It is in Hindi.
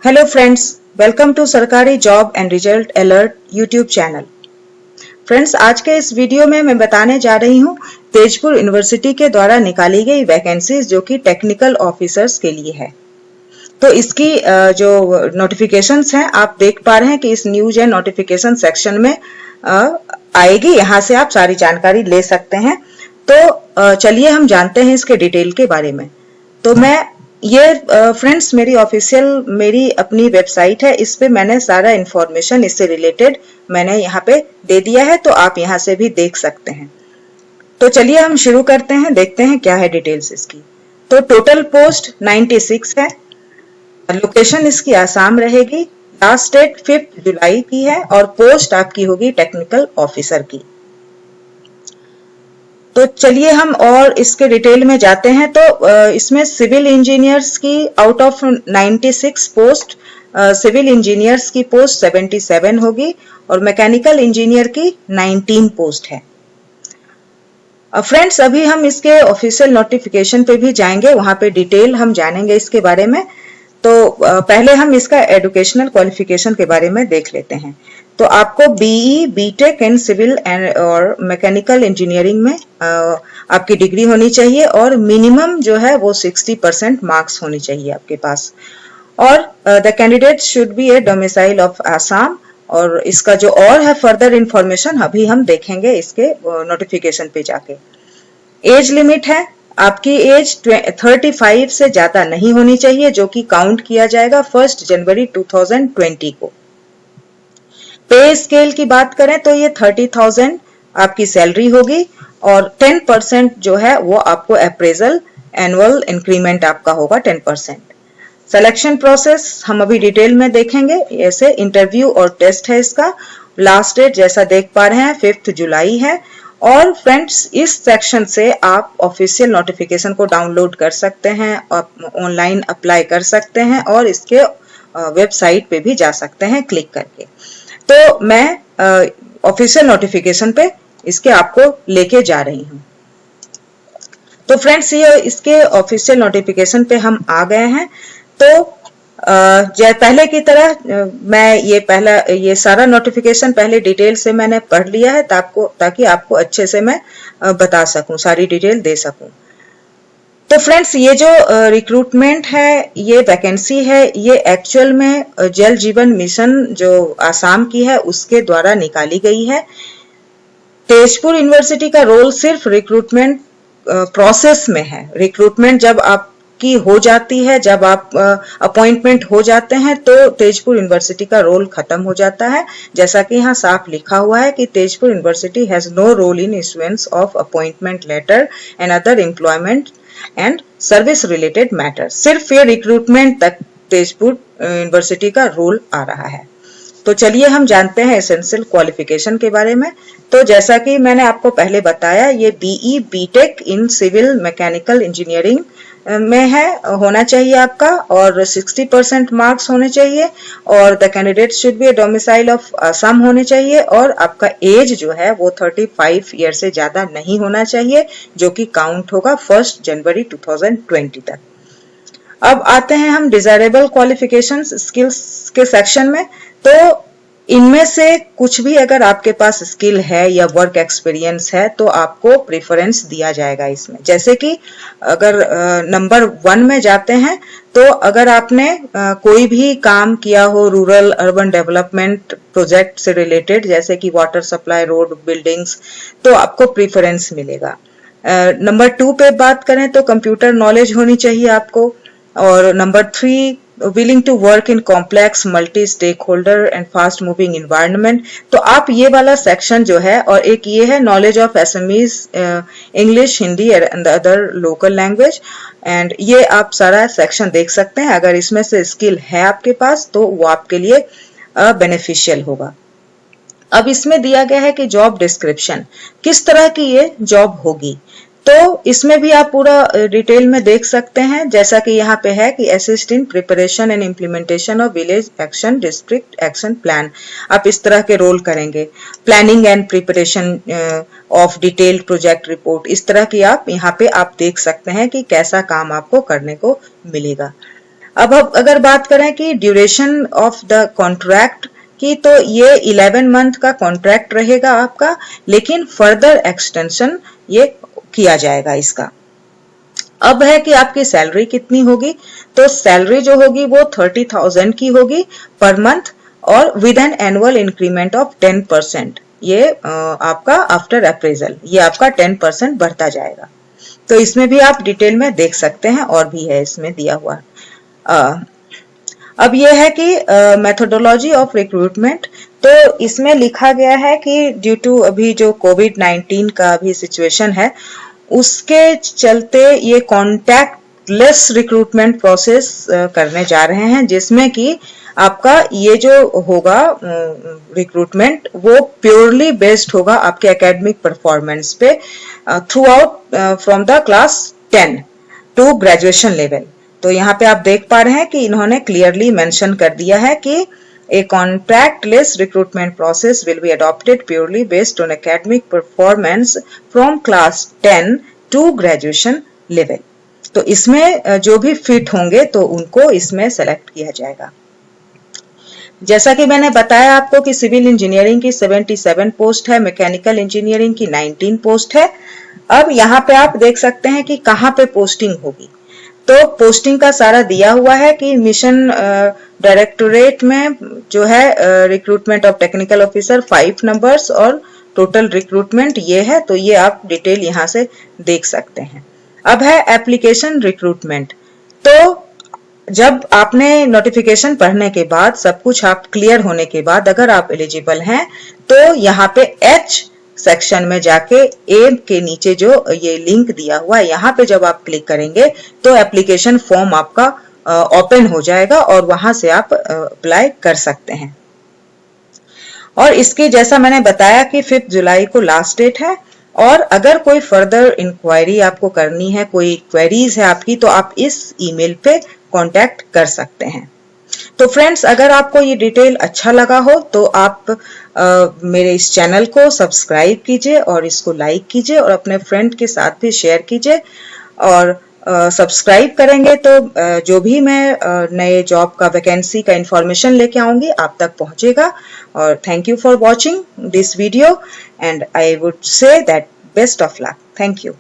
हेलो फ्रेंड्स, वेलकम टू सरकारी job and result alert YouTube channel. Friends, आज के इस वीडियो में मैं बताने जा रही हूँ तेजपुर यूनिवर्सिटी के द्वारा निकाली गई वैकेंसीज जो कि टेक्निकल ऑफिसर्स के लिए है। तो इसकी जो नोटिफिकेशंस हैं आप देख पा रहे हैं कि इस न्यूज एंड नोटिफिकेशन सेक्शन में आएगी। यहाँ से आप सारी जानकारी ले सकते हैं। तो चलिए हम जानते हैं इसके डिटेल के बारे में। तो मैं ये फ्रेंड्स मेरी अपनी वेबसाइट है, इस पे मैंने सारा इंफॉर्मेशन इससे रिलेटेड मैंने यहाँ पे दे दिया है, तो आप यहाँ से भी देख सकते हैं। तो चलिए हम शुरू करते हैं, देखते हैं क्या है डिटेल्स इसकी। तो टोटल पोस्ट 96 है। लोकेशन इसकी आसाम रहेगी। लास्ट डेट 5 जुलाई की है और पोस्ट आपकी होगी टेक्निकल ऑफिसर की। तो चलिए हम और इसके डिटेल में जाते हैं। तो इसमें सिविल इंजीनियर्स की out of 96 post civil engineers की पोस्ट 77 होगी और मैकेनिकल इंजीनियर की 19 पोस्ट है। फ्रेंड्स, अभी हम इसके ऑफिशियल नोटिफिकेशन पे भी जाएंगे, वहां पे डिटेल हम जानेंगे इसके बारे में। तो पहले हम इसका एजुकेशनल क्वालिफिकेशन के बारे में देख लेते हैं। तो आपको BE, BTech in civil and और मैकेनिकल इंजीनियरिंग में आपकी डिग्री होनी चाहिए और मिनिमम जो है वो 60% मार्क्स होनी चाहिए आपके पास। और the candidate should be A domicile of Assam. और इसका जो और है फर्दर इंफॉर्मेशन अभी हम देखेंगे इसके नोटिफिकेशन पे जाके। एज लिमिट है, आपकी एज 35 से ज्यादा नहीं होनी चाहिए, जो कि काउंट किया जाएगा 1 जनवरी 2020 को। पे स्केल की बात करें तो ये 30,000 आपकी सैलरी होगी और 10% जो है वो आपको अप्रेजल एनुअल इंक्रीमेंट आपका होगा 10%। सिलेक्शन प्रोसेस हम अभी डिटेल में देखेंगे। ऐसे इंटरव्यू और टेस्ट है इसका। लास्ट डेट जैसा देख पा रहे हैं 5 जुलाई है। और फ्रेंड्स, इस सेक्शन से आप ऑफिशियल नोटिफिकेशन को डाउनलोड कर सकते हैं, ऑनलाइन अप्लाई कर सकते हैं और इसके वेबसाइट पे भी जा सकते हैं क्लिक करके। तो मैं ऑफिशियल नोटिफिकेशन पे इसके आपको लेके जा रही हूँ। तो फ्रेंड्स, ये इसके ऑफिशियल नोटिफिकेशन पे हम आ गए हैं। तो पहले की तरह मैं ये सारा नोटिफिकेशन पहले डिटेल से मैंने पढ़ लिया है ताकि आपको अच्छे से मैं बता सकूं, सारी डिटेल दे सकूं। तो फ्रेंड्स, ये जो रिक्रूटमेंट है, ये वैकेंसी है, ये एक्चुअल में जल जीवन मिशन जो आसाम की है उसके द्वारा निकाली गई है। तेजपुर यूनिवर्सिटी का रोल सिर्फ रिक्रूटमेंट प्रोसेस में है। रिक्रूटमेंट जब आपकी हो जाती है, जब आप अपॉइंटमेंट हो जाते हैं, तो तेजपुर यूनिवर्सिटी का रोल खत्म हो जाता है। जैसा कि यहाँ साफ लिखा हुआ है कि Tezpur university has no role in issuance of appointment letter and other employment and service related matter. सिर्फ ये रिक्रूटमेंट तक तेजपुर यूनिवर्सिटी का रोल आ रहा है। तो चलिए हम जानते हैं एसेंशियल क्वालिफिकेशन के बारे में। तो जैसा कि मैंने आपको पहले बताया, ये BE, BTech in civil mechanical engineering में है, होना चाहिए आपका, और 60% मार्क्स होने चाहिए और the candidate should be A domicile of Assam होने चाहिए और आपका एज जो है वो 35 ईयर से ज्यादा नहीं होना चाहिए, जो कि काउंट होगा 1 जनवरी 2020 तक। अब आते हैं हम डिजायरेबल क्वालिफिकेशंस स्किल्स के सेक्शन में। तो इनमें से कुछ भी अगर आपके पास स्किल है या वर्क एक्सपीरियंस है तो आपको प्रेफरेंस दिया जाएगा इसमें। जैसे कि अगर नंबर 1 में जाते हैं, तो अगर आपने कोई भी काम किया हो रूरल अर्बन डेवलपमेंट प्रोजेक्ट से रिलेटेड, जैसे कि वाटर सप्लाई, रोड, बिल्डिंग्स, तो आपको प्रेफरेंस मिलेगा। नंबर 2 पे बात करें तो कंप्यूटर नॉलेज होनी चाहिए आपको। और number 3, willing to work in complex multi stakeholder and fast moving environment। तो आप ये वाला सेक्शन जो है, और एक ये है knowledge of SMEs, English, Hindi and other local language, and ये आप सारा सेक्शन देख सकते हैं। अगर इसमें से स्किल है आपके पास तो वो आपके लिए बेनिफिशियल होगा। अब इसमें दिया गया है कि जॉब डिस्क्रिप्शन किस तरह की ये जॉब होगी, तो इसमें भी आप पूरा डिटेल में देख सकते हैं। जैसा कि यहाँ पे है कि assist in preparation and implementation of village action district action plan, आप इस तरह के रोल करेंगे। Planning and preparation of detailed project report, इस तरह की आप यहाँ पे आप देख सकते हैं कि कैसा काम आपको करने को मिलेगा। अब अगर बात करें कि ड्यूरेशन ऑफ द कॉन्ट्रैक्ट की, तो ये 11 मंथ का कॉन्ट्रैक्ट रहेगा आपका, लेकिन फर्दर एक्सटेंशन ये किया जाएगा इसका। अब है कि आपकी सैलरी कितनी होगी, तो सैलरी जो होगी वो 30,000 की होगी पर मंथ, और with an annual increment of 10%। ये आपका आफ्टर अप्रेजल ये आपका 10% बढ़ता जाएगा। तो इसमें भी आप डिटेल में देख सकते हैं, और भी है इसमें दिया हुआ। अब ये है कि मेथोडोलॉजी ऑफ रिक्रूटमेंट, तो इसमें लिखा गया है कि ड्यू टू अभी जो कोविड-19 का अभी सिचुएशन है, उसके चलते ये कॉन्टैक्टलेस रिक्रूटमेंट प्रोसेस करने जा रहे हैं, जिसमें कि आपका ये जो होगा रिक्रूटमेंट वो प्योरली बेस्ड होगा आपके एकेडमिक परफॉर्मेंस पे throughout from the class 10 to graduation level. तो यहाँ पे आप देख पा रहे हैं कि इन्होंने क्लियरली मेंशन कर दिया है कि a contractless recruitment process will be adopted purely based on academic performance from class 10 to graduation level। तो इसमें जो भी फिट होंगे तो उनको इसमें सेलेक्ट किया जाएगा। जैसा कि मैंने बताया आपको कि सिविल इंजीनियरिंग की 77 पोस्ट है, मैकेनिकल इंजीनियरिंग की 19 पोस्ट है। अब यहाँ पे आप देख सकते हैं कि कहाँ पे पोस्टिंग होगी। तो पोस्टिंग का सारा दिया हुआ है कि मिशन डायरेक्टोरेट में जो है recruitment of technical officer 5 numbers और टोटल रिक्रूटमेंट ये है, तो ये आप डिटेल यहाँ से देख सकते हैं। अब है एप्लीकेशन रिक्रूटमेंट। तो जब आपने नोटिफिकेशन पढ़ने के बाद सब कुछ आप क्लियर होने के बाद अगर आप एलिजिबल हैं, तो यहाँ पे H सेक्शन में जाके ए के नीचे जो ये लिंक दिया हुआ है, यहाँ पे जब आप क्लिक करेंगे तो एप्लीकेशन फॉर्म आपका ओपन हो जाएगा और वहां से आप अप्लाई कर सकते हैं। और इसकी जैसा मैंने बताया कि 5 जुलाई को लास्ट डेट है, और अगर कोई फर्दर इंक्वायरी आपको करनी है, कोई क्वेरीज है आपकी, तो आप इस ईमेल पे कांटेक्ट कर सकते हैं। तो फ्रेंड्स, अगर आपको ये डिटेल अच्छा लगा हो तो आप मेरे इस चैनल को सब्सक्राइब कीजिए और इसको लाइक कीजिए और अपने फ्रेंड के साथ भी शेयर कीजिए। और सब्सक्राइब करेंगे तो जो भी मैं नए जॉब का वैकेंसी का इंफॉर्मेशन लेके आऊंगी आप तक पहुंचेगा। और thank you for watching this video and I would say that best of luck. Thank you.